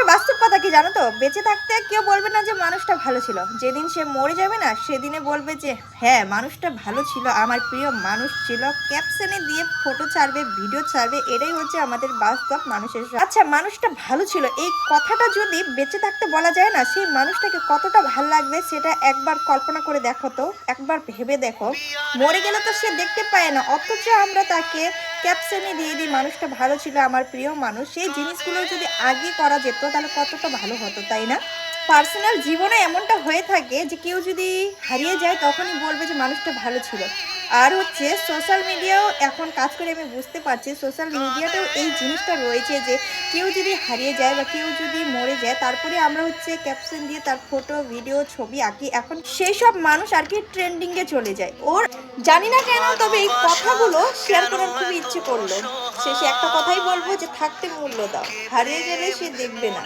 একটা বাস্তব কথা কি জানো তো, বেঁচে থাকতে কেউ বলবে না যে মানুষটা ভালো ছিল, যেদিন সে মরে যাবে না সেদিনে বলবে যে হ্যাঁ মানুষটা ভালো ছিল, আমার প্রিয় মানুষ ছিল। ক্যাপশনে দিয়ে ফটো ছাড়বে, ভিডিও ছাড়বে, এটাই হচ্ছে আমাদের বাস্তব মানুষের আচ্ছা মানুষটা ভালো ছিল এই কথাটা যদি বেঁচে থাকতে বলা যায় না, সেই মানুষটাকে কতটা ভালো লাগবে সেটা একবার কল্পনা করে দেখো তো, একবার ভেবে দেখো। মরে গেলে তো সে দেখতে পায় না, অথচ আমরা তাকে ক্যাপশনে দিয়ে দিই মানুষটা ভালো ছিল, আমার প্রিয় মানুষ। সেই জিনিসগুলো যদি আগে করা যেত তাহলে কতটা ভালো হতো, তাই না? পার্সোনাল জীবনে এমনটা হয়ে থাকে যে কেউ যদি হারিয়ে যায় তখনই বলবে যে মানুষটা ভালো ছিল। আর হচ্ছে সোশ্যাল মিডিয়াও এখন কাজ করে, আমি বুঝতে পারছি সোশ্যাল মিডিয়াতেও এই জিনিসটা রয়েছে যে কেউ যদি হারিয়ে যায় বা কেউ যদি মরে যায় তারপরে আমরা হচ্ছে ক্যাপশন দিয়ে তার ফটো ভিডিও ছবি আঁকি। এখন সেই সব মানুষ আর কি ট্রেন্ডিংয়ে চলে যায়। ওর জানি না কেন, তবে এই কথাগুলো শেয়ার করার খুব ইচ্ছে করলো। শেষে একটা কথাই বলবো যে থাকতে মূল্য দাও, হারিয়ে গেলে সে দেখবে না।